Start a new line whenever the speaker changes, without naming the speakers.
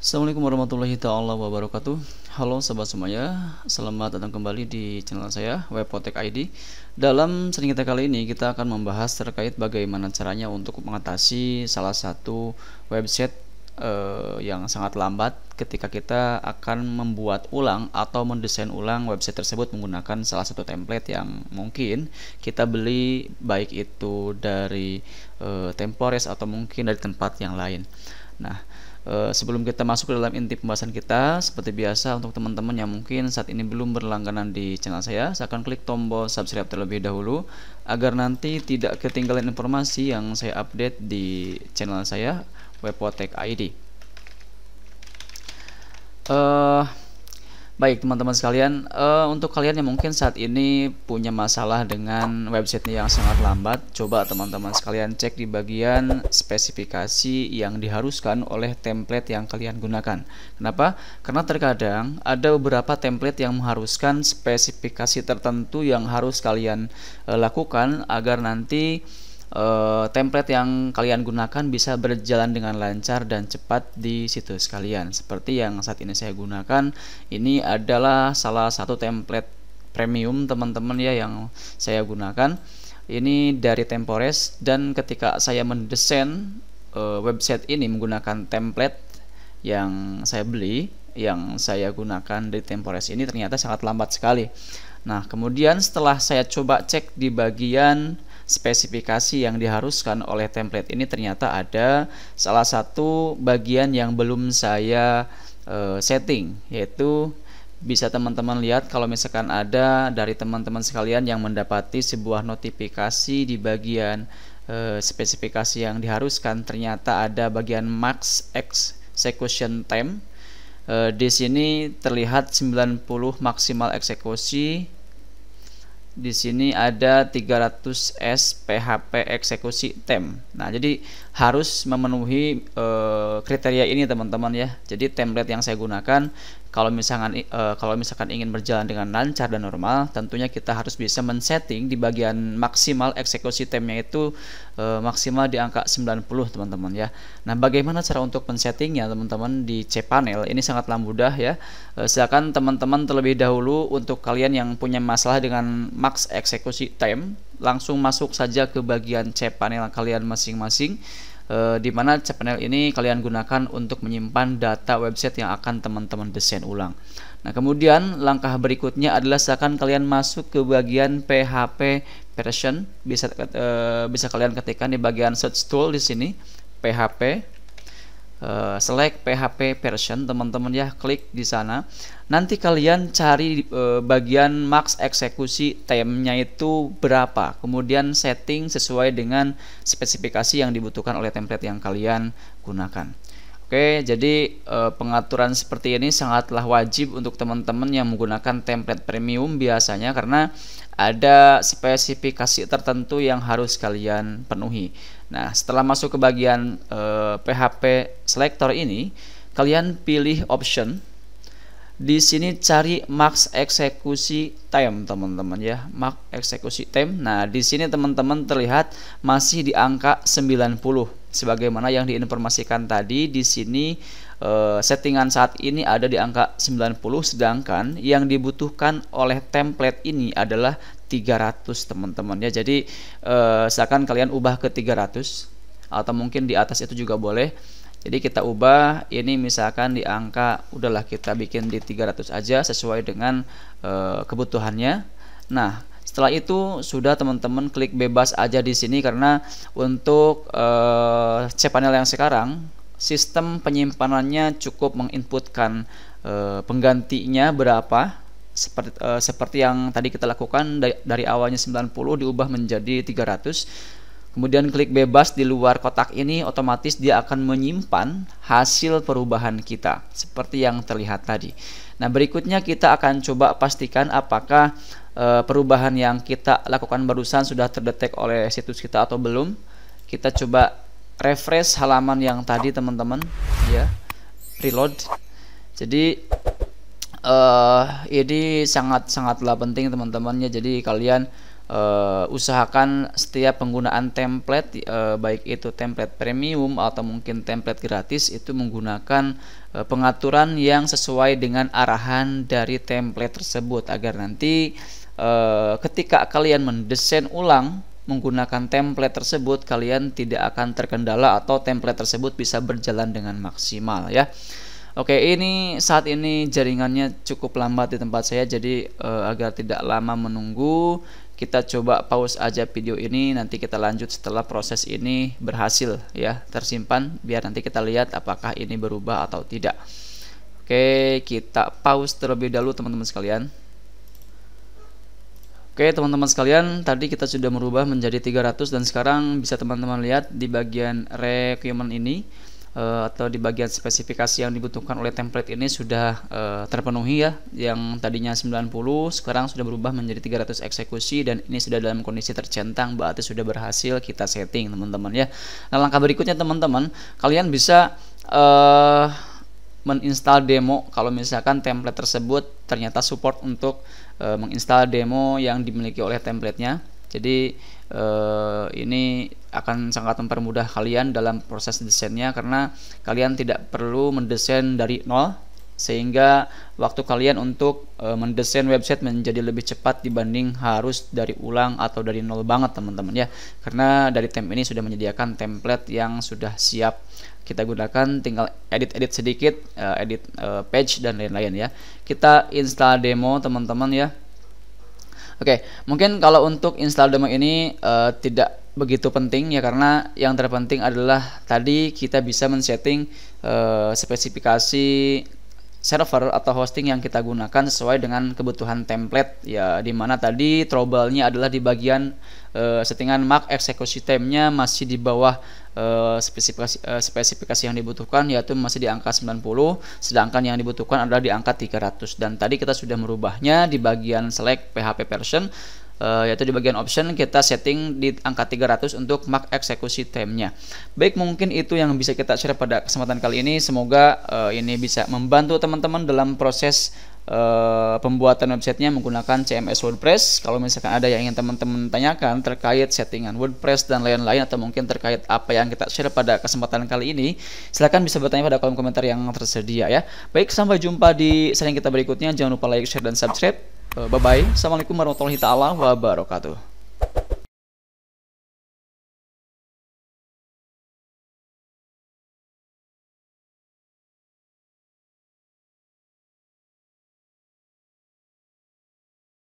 Assalamualaikum warahmatullahi taala wabarakatuh. Halo sobat semuanya, selamat datang kembali di channel saya Webpotek ID. Dalam seri kita kali ini kita akan membahas terkait bagaimana caranya untuk mengatasi salah satu website yang sangat lambat ketika kita akan membuat ulang atau mendesain ulang website tersebut menggunakan salah satu template yang mungkin kita beli, baik itu dari Temporest atau mungkin dari tempat yang lain. Nah, sebelum kita masuk ke dalam inti pembahasan kita, seperti biasa untuk teman-teman yang mungkin saat ini belum berlangganan di channel saya akan klik tombol subscribe terlebih dahulu agar nanti tidak ketinggalan informasi yang saya update di channel saya Webpotek ID. Baik teman-teman sekalian, untuk kalian yang mungkin saat ini punya masalah dengan websitenya yang sangat lambat, coba teman-teman sekalian cek di bagian spesifikasi yang diharuskan oleh template yang kalian gunakan. Kenapa? Karena terkadang ada beberapa template yang mengharuskan spesifikasi tertentu yang harus kalian lakukan agar nanti template yang kalian gunakan bisa berjalan dengan lancar dan cepat di situs kalian. Seperti yang saat ini saya gunakan, ini adalah salah satu template premium teman-teman ya yang saya gunakan. Ini dari Temporest, dan ketika saya mendesain website ini menggunakan template yang saya beli, yang saya gunakan di Temporest ini ternyata sangat lambat sekali. Nah, kemudian setelah saya coba cek di bagian spesifikasi yang diharuskan oleh template ini, ternyata ada salah satu bagian yang belum saya setting, yaitu bisa teman-teman lihat kalau misalkan ada dari teman-teman sekalian yang mendapati sebuah notifikasi di bagian spesifikasi yang diharuskan, ternyata ada bagian max execution time. Di sini terlihat 90 maksimal eksekusi. Di sini ada 300 S PHP eksekusi time. Nah, jadi harus memenuhi kriteria ini teman-teman ya. Jadi template yang saya gunakan kalau misalkan ingin berjalan dengan lancar dan normal, tentunya kita harus bisa men-setting di bagian maksimal eksekusi time-nya itu maksimal di angka 90 teman-teman ya. Nah, bagaimana cara untuk men-settingnya teman-teman di cPanel? Ini sangatlah mudah ya. Silakan teman-teman terlebih dahulu, untuk kalian yang punya masalah dengan max eksekusi time, langsung masuk saja ke bagian cPanel kalian masing-masing, di mana cPanel ini kalian gunakan untuk menyimpan data website yang akan teman-teman desain ulang. Nah, kemudian langkah berikutnya adalah silakan kalian masuk ke bagian PHP version. Bisa kalian ketikkan di bagian search tool di sini PHP, select PHP version teman-teman ya, klik di sana. Nanti kalian cari bagian max eksekusi time-nya itu berapa, kemudian setting sesuai dengan spesifikasi yang dibutuhkan oleh template yang kalian gunakan. Oke, jadi pengaturan seperti ini sangatlah wajib untuk teman-teman yang menggunakan template premium biasanya, karena ada spesifikasi tertentu yang harus kalian penuhi. Nah, setelah masuk ke bagian PHP selector ini, kalian pilih option. Di sini cari max eksekusi time teman-teman ya, max eksekusi time. Nah, di sini teman-teman terlihat masih di angka 90 sebagaimana yang diinformasikan tadi. Di sini settingan saat ini ada di angka 90, sedangkan yang dibutuhkan oleh template ini adalah 300 teman-teman ya. Jadi silakan kalian ubah ke 300 atau mungkin di atas itu juga boleh. Jadi kita ubah ini misalkan di angka, udahlah kita bikin di 300 aja sesuai dengan kebutuhannya. Nah, setelah itu sudah teman-teman klik bebas aja di sini, karena untuk cPanel yang sekarang sistem penyimpanannya cukup menginputkan penggantinya berapa, seperti yang tadi kita lakukan dari awalnya 90 diubah menjadi 300. Kemudian klik bebas di luar kotak ini, otomatis dia akan menyimpan hasil perubahan kita seperti yang terlihat tadi. Nah, berikutnya kita akan coba pastikan apakah perubahan yang kita lakukan barusan sudah terdetek oleh situs kita atau belum. Kita coba refresh halaman yang tadi teman-teman ya, reload. Jadi ini sangatlah penting teman-teman ya. Jadi kalian usahakan setiap penggunaan template, baik itu template premium atau mungkin template gratis, itu menggunakan pengaturan yang sesuai dengan arahan dari template tersebut, agar nanti ketika kalian mendesain ulang menggunakan template tersebut, kalian tidak akan terkendala atau template tersebut bisa berjalan dengan maksimal ya. Oke, ini saat ini jaringannya cukup lambat di tempat saya, jadi agar tidak lama menunggu, kita coba pause aja video ini, nanti kita lanjut setelah proses ini berhasil ya tersimpan, biar nanti kita lihat apakah ini berubah atau tidak. Oke, kita pause terlebih dahulu teman-teman sekalian. Oke teman-teman sekalian, tadi kita sudah merubah menjadi 300 dan sekarang bisa teman-teman lihat di bagian requirement ini atau di bagian spesifikasi yang dibutuhkan oleh template ini sudah terpenuhi ya. Yang tadinya 90 sekarang sudah berubah menjadi 300 eksekusi, dan ini sudah dalam kondisi tercentang, berarti sudah berhasil kita setting teman-teman ya. Nah, langkah berikutnya teman-teman, kalian bisa menginstal demo kalau misalkan template tersebut ternyata support untuk menginstal demo yang dimiliki oleh templatenya. Jadi ini akan sangat mempermudah kalian dalam proses desainnya, karena kalian tidak perlu mendesain dari nol, sehingga waktu kalian untuk mendesain website menjadi lebih cepat dibanding harus dari ulang atau dari nol banget teman-teman ya. Karena dari tem ini sudah menyediakan template yang sudah siap kita gunakan, tinggal edit-edit sedikit, edit page dan lain-lain ya. Kita install demo teman-teman ya. Oke, mungkin kalau untuk install demo ini tidak begitu penting ya, karena yang terpenting adalah tadi kita bisa men-setting spesifikasi server atau hosting yang kita gunakan sesuai dengan kebutuhan template ya, dimana tadi trouble-nya adalah di bagian settingan MAC eksekusi time-nya masih di bawah spesifikasi yang dibutuhkan, yaitu masih di angka 90, sedangkan yang dibutuhkan adalah di angka 300. Dan tadi kita sudah merubahnya di bagian select PHP version, yaitu di bagian option kita setting di angka 300 untuk MAC eksekusi time-nya. Baik, mungkin itu yang bisa kita share pada kesempatan kali ini. Semoga ini bisa membantu teman-teman dalam proses pembuatan websitenya menggunakan CMS WordPress. Kalau misalkan ada yang ingin teman-teman tanyakan terkait settingan WordPress dan lain-lain, atau mungkin terkait apa yang kita share pada kesempatan kali ini, silahkan bisa bertanya pada kolom komentar yang tersedia ya. Baik, sampai jumpa di sharing kita berikutnya. Jangan lupa like, share, dan subscribe. Bye bye. Assalamualaikum warahmatullahi taala wabarakatuh.